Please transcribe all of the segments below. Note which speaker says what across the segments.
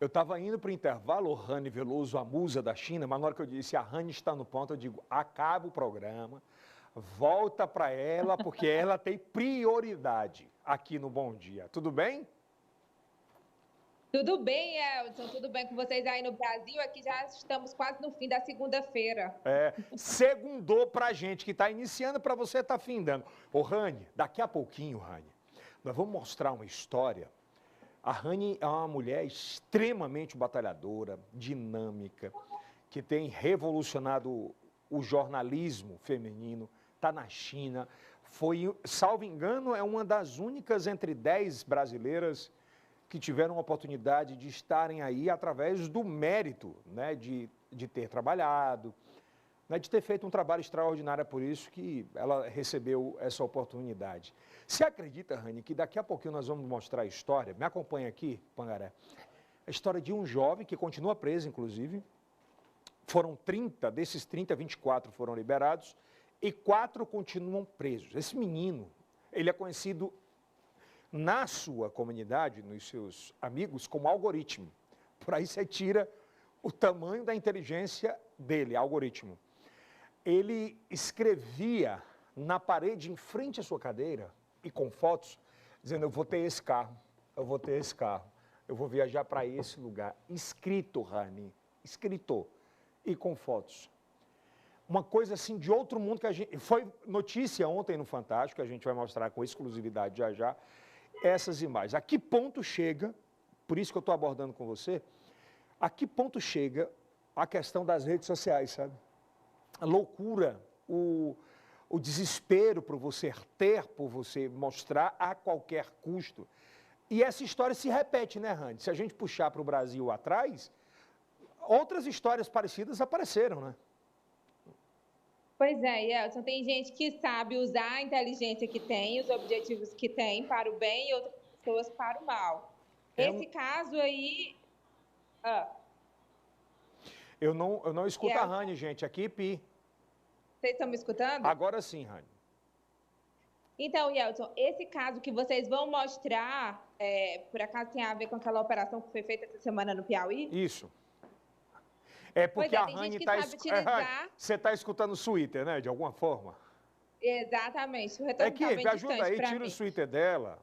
Speaker 1: Eu estava indo para o intervalo, o Rani Veloso, a musa da China, mas na hora que eu disse a Rani está no ponto, eu digo, acaba o programa, volta para ela, porque ela tem prioridade aqui no Bom Dia. Tudo bem?
Speaker 2: Tudo bem, Elton? Tudo bem com vocês aí no Brasil? Aqui já estamos quase no fim da segunda-feira.
Speaker 1: Segundou para a gente que está iniciando, para você está findando. Ô, Rani, daqui a pouquinho, Rani, nós vamos mostrar uma história. A Rani é uma mulher extremamente batalhadora, dinâmica, que tem revolucionado o jornalismo feminino, está na China, foi, salvo engano, é uma das únicas entre 10 brasileiras que tiveram a oportunidade de estarem aí através do mérito, né, de ter trabalhado, né, de ter feito um trabalho extraordinário, é por isso que ela recebeu essa oportunidade. Você acredita, Rani, que daqui a pouquinho nós vamos mostrar a história, me acompanha aqui, Pangaré, a história de um jovem que continua preso, inclusive, foram 30, desses 30, 24 foram liberados e 4 continuam presos. Esse menino, ele é conhecido na sua comunidade, nos seus amigos, como algoritmo. Por aí você tira o tamanho da inteligência dele, algoritmo. Ele escrevia na parede em frente à sua cadeira e com fotos, dizendo, eu vou ter esse carro, eu vou ter esse carro, eu vou viajar para esse lugar. Escrito, Rani, escrito e com fotos. Uma coisa assim de outro mundo que a gente... Foi notícia ontem no Fantástico, a gente vai mostrar com exclusividade já já, essas imagens. A que ponto chega, por isso que eu estou abordando com você, a que ponto chega a questão das redes sociais, sabe? A loucura, o desespero por você ter, por você mostrar a qualquer custo. E essa história se repete, né, Rani? Se a gente puxar para o Brasil atrás, outras histórias parecidas apareceram, né?
Speaker 2: Pois é, Elton, tem gente que sabe usar a inteligência que tem, os objetivos que tem para o bem e outras pessoas para o mal. Esse caso aí...
Speaker 1: Eu não escuto a
Speaker 2: Elton,
Speaker 1: Rani, gente, aqui, Pi.
Speaker 2: vocês estão me escutando?
Speaker 1: Agora sim, Rani.
Speaker 2: Então, Elton, esse caso que vocês vão mostrar, por acaso tem a ver com aquela operação que foi feita essa semana no Piauí?
Speaker 1: Isso. É
Speaker 2: Pois
Speaker 1: porque
Speaker 2: é,
Speaker 1: a
Speaker 2: tem
Speaker 1: Rani
Speaker 2: gente que
Speaker 1: está...
Speaker 2: sabe utilizar...
Speaker 1: Você está escutando o Twitter, né, de alguma forma?
Speaker 2: Exatamente, o retorno está
Speaker 1: Aqui,
Speaker 2: bem
Speaker 1: me ajuda
Speaker 2: distante
Speaker 1: aí,
Speaker 2: para
Speaker 1: tira o
Speaker 2: mim.
Speaker 1: Twitter dela.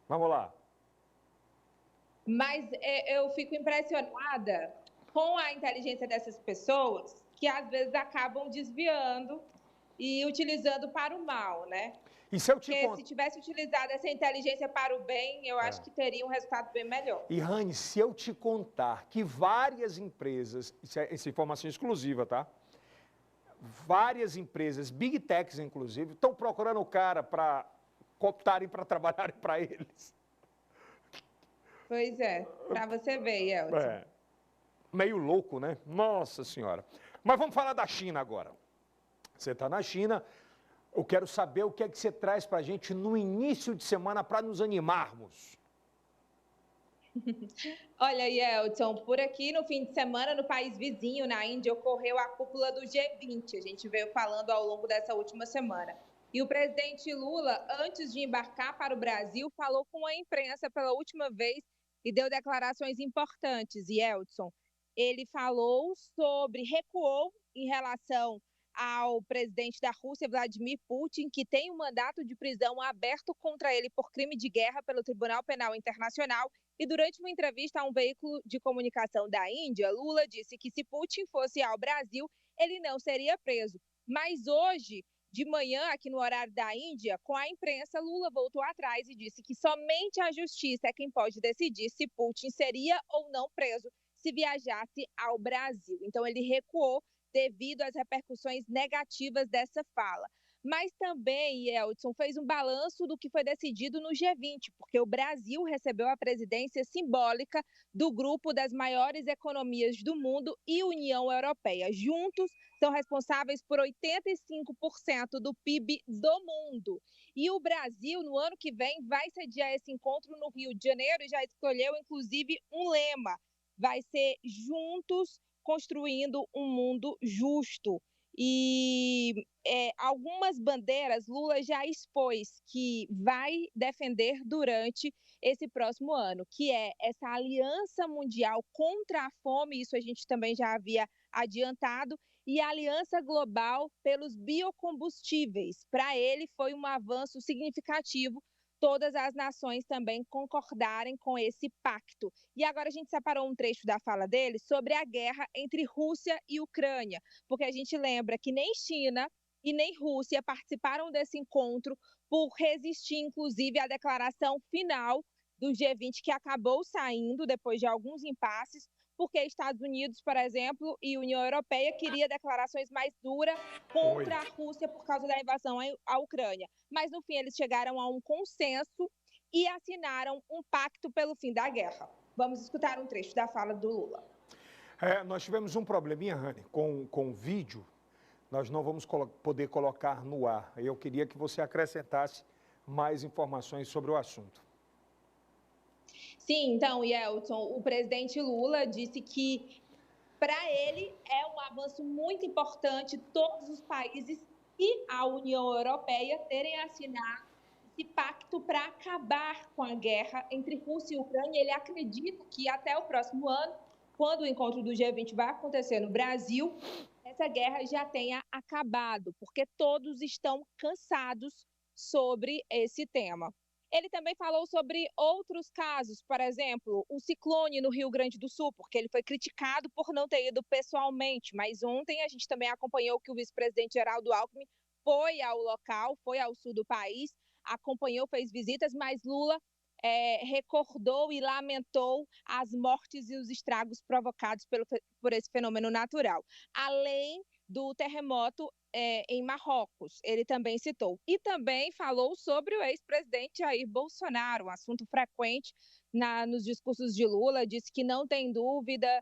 Speaker 1: Vamos lá.
Speaker 2: Mas eu fico impressionada com a inteligência dessas pessoas que às vezes acabam desviando e utilizando para o mal, né?
Speaker 1: E se eu te
Speaker 2: Porque se tivesse utilizado essa inteligência para o bem, eu acho que teria um resultado bem melhor.
Speaker 1: E, Rani, se eu te contar que várias empresas, essa informação exclusiva, tá? Várias empresas, Big Techs inclusive, estão procurando o cara para cooptarem para trabalharem para eles.
Speaker 2: Pois é, para você ver, Elton.
Speaker 1: Meio louco, né? Nossa Senhora. Mas vamos falar da China agora. Você está na China, eu quero saber o que é que você traz para a gente no início de semana para nos animarmos.
Speaker 2: Olha, Elton, por aqui no fim de semana, no país vizinho, na Índia, ocorreu a cúpula do G20. A gente veio falando ao longo dessa última semana. E o presidente Lula, antes de embarcar para o Brasil, falou com a imprensa pela última vez e deu declarações importantes. E, Elton, ele recuou em relação ao presidente da Rússia, Vladimir Putin, que tem um mandato de prisão aberto contra ele por crime de guerra pelo Tribunal Penal Internacional. E durante uma entrevista a um veículo de comunicação da Índia, Lula disse que se Putin fosse ao Brasil, ele não seria preso. Mas hoje, de manhã, aqui no horário da Índia, com a imprensa, Lula voltou atrás e disse que somente a justiça é quem pode decidir se Putin seria ou não preso se viajasse ao Brasil. Então, ele recuou devido às repercussões negativas dessa fala. Mas também, Elton, fez um balanço do que foi decidido no G20, porque o Brasil recebeu a presidência simbólica do grupo das maiores economias do mundo e União Europeia. Juntos, são responsáveis por 85% do PIB do mundo. E o Brasil, no ano que vem, vai sediar esse encontro no Rio de Janeiro e já escolheu, inclusive, um lema. Vai ser Juntos Construindo um Mundo Justo. e algumas bandeiras Lula já expôs que vai defender durante esse próximo ano, que é essa aliança mundial contra a fome, isso a gente também já havia adiantado, e a aliança global pelos biocombustíveis. Para ele foi um avanço significativo todas as nações também concordarem com esse pacto. E agora a gente separou um trecho da fala dele sobre a guerra entre Rússia e Ucrânia, porque a gente lembra que nem China e nem Rússia participaram desse encontro por resistir, inclusive, à declaração final do G20, que acabou saindo depois de alguns impasses, porque Estados Unidos, por exemplo, e União Europeia queria declarações mais duras contra a Rússia por causa da invasão à Ucrânia. Mas, no fim, eles chegaram a um consenso e assinaram um pacto pelo fim da guerra. Vamos escutar um trecho da fala do Lula.
Speaker 1: Nós tivemos um probleminha, Rani, com o vídeo. Nós não vamos poder colocar no ar. Eu queria que você acrescentasse mais informações sobre o assunto.
Speaker 2: Sim, então, Yeltsin, o presidente Lula disse que, para ele, é um avanço muito importante todos os países e a União Europeia terem assinado esse pacto para acabar com a guerra entre Rússia e Ucrânia. Ele acredita que até o próximo ano, quando o encontro do G20 vai acontecer no Brasil, essa guerra já tenha acabado, porque todos estão cansados sobre esse tema. Ele também falou sobre outros casos, por exemplo, o ciclone no Rio Grande do Sul, porque ele foi criticado por não ter ido pessoalmente, mas ontem a gente também acompanhou que o vice-presidente Geraldo Alckmin foi ao local, foi ao sul do país, acompanhou, fez visitas, mas Lula recordou e lamentou as mortes e os estragos provocados por esse fenômeno natural. Além do terremoto em Marrocos, ele também citou. E também falou sobre o ex-presidente Jair Bolsonaro, um assunto frequente nos discursos de Lula, disse que não tem dúvida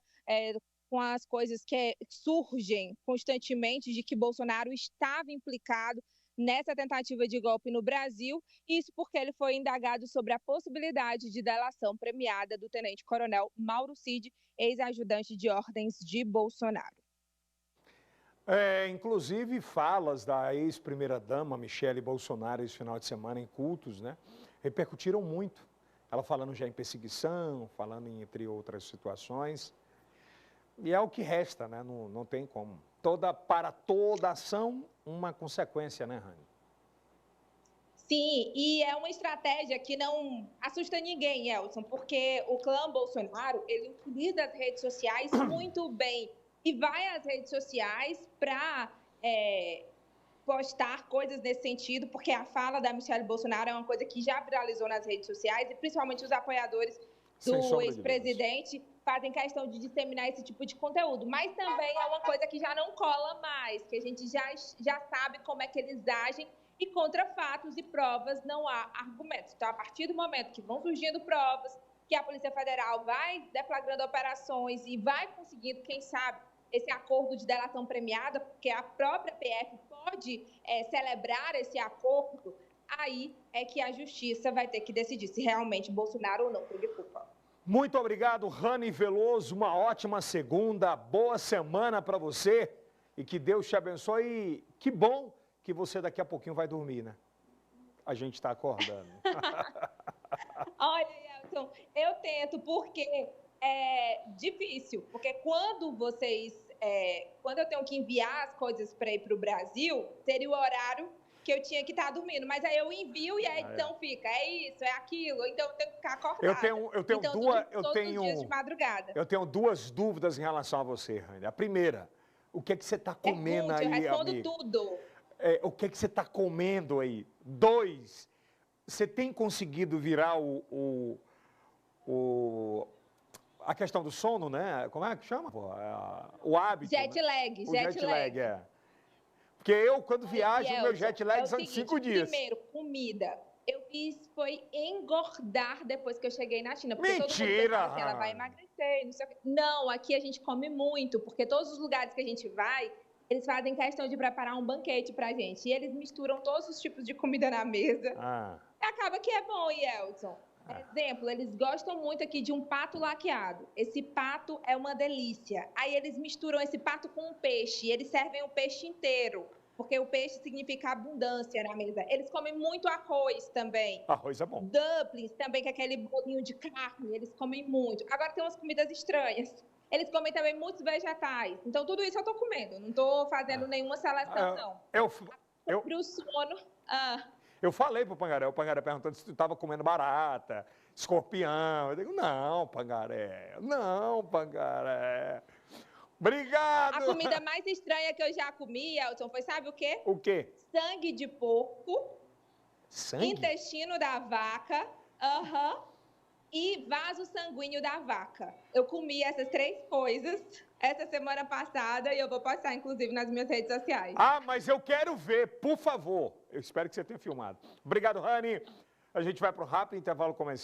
Speaker 2: com as coisas que surgem constantemente de que Bolsonaro estava implicado nessa tentativa de golpe no Brasil, isso porque ele foi indagado sobre a possibilidade de delação premiada do tenente-coronel Mauro Cid, ex-ajudante de ordens de Bolsonaro.
Speaker 1: Inclusive, falas da ex-primeira-dama Michele Bolsonaro esse final de semana em cultos, né, repercutiram muito. Ela falando já em perseguição, falando entre outras situações. E é o que resta, né? Não tem como. Para toda ação, uma consequência, né, Rani?
Speaker 2: Sim, e é uma estratégia que não assusta ninguém, Elson, porque o clã Bolsonaro, ele utiliza as redes sociais muito bem e vai às redes sociais para postar coisas nesse sentido, porque a fala da Michele Bolsonaro é uma coisa que já viralizou nas redes sociais e principalmente os apoiadores do ex-presidente fazem questão de disseminar esse tipo de conteúdo. Mas também é uma coisa que já não cola mais, que a gente já sabe como é que eles agem e contra fatos e provas não há argumentos. Então, a partir do momento que vão surgindo provas, que a Polícia Federal vai deflagrando operações e vai conseguindo, quem sabe, esse acordo de delação premiada, porque a própria PF pode celebrar esse acordo, aí é que a justiça vai ter que decidir se realmente Bolsonaro ou não teve culpa.
Speaker 1: Muito obrigado, Rani Veloso. Uma ótima segunda, boa semana para você e que Deus te abençoe. E que bom que você daqui a pouquinho vai dormir, né? A gente está acordando.
Speaker 2: Olha, Elton, eu tento porque é difícil, porque quando eu tenho que enviar as coisas para ir para o Brasil, seria o horário que eu tinha que estar dormindo, mas aí eu envio e a edição fica, é isso, é aquilo, então eu tenho que ficar acordada. Todos os dias de madrugada.
Speaker 1: Eu tenho duas dúvidas em relação a você, Rani. A primeira, o que é que você está comendo aí, amiga?
Speaker 2: Eu respondo tudo.
Speaker 1: O que é que você está comendo aí? 2, você tem conseguido virar a questão do sono, né? Como é que chama? O hábito.
Speaker 2: Jet lag.
Speaker 1: O jet lag, Porque eu, quando viajo, o meu jet lag são de 5 dias.
Speaker 2: Primeiro, comida. Eu fiz foi engordar depois que eu cheguei na China. Porque
Speaker 1: Mentira!
Speaker 2: Todo mundo pensa que ela vai emagrecer, não sei o quê. Não, aqui a gente come muito, porque todos os lugares que a gente vai, eles fazem questão de preparar um banquete pra gente. E eles misturam todos os tipos de comida na mesa. Acaba que é bom, Yeltsin. Exemplo, eles gostam muito aqui de um pato laqueado. Esse pato é uma delícia. Aí eles misturam esse pato com um peixe, eles servem o peixe inteiro, porque o peixe significa abundância na mesa. Eles comem muito arroz também.
Speaker 1: Arroz é bom.
Speaker 2: Dumplings também, que é aquele bolinho de carne, eles comem muito. Agora tem umas comidas estranhas. Eles comem também muitos vegetais. Então tudo isso eu tô comendo, não tô fazendo nenhuma seleção, não. Sobre o sono...
Speaker 1: Eu falei pro Pangaré, o Pangaré perguntando se tu estava comendo barata, escorpião. Eu digo, não, Pangaré, não, Pangaré. Obrigado!
Speaker 2: A comida mais estranha que eu já comi, Elton, foi sabe o quê?
Speaker 1: O quê?
Speaker 2: Sangue de porco,
Speaker 1: Sangue?
Speaker 2: intestino da vaca, e vaso sanguíneo da vaca. Eu comi essas 3 coisas essa semana passada e eu vou postar, inclusive, nas minhas redes sociais.
Speaker 1: Ah, mas eu quero ver, por favor. Eu espero que você tenha filmado. Obrigado, Rani. A gente vai para um rápido intervalo comercial.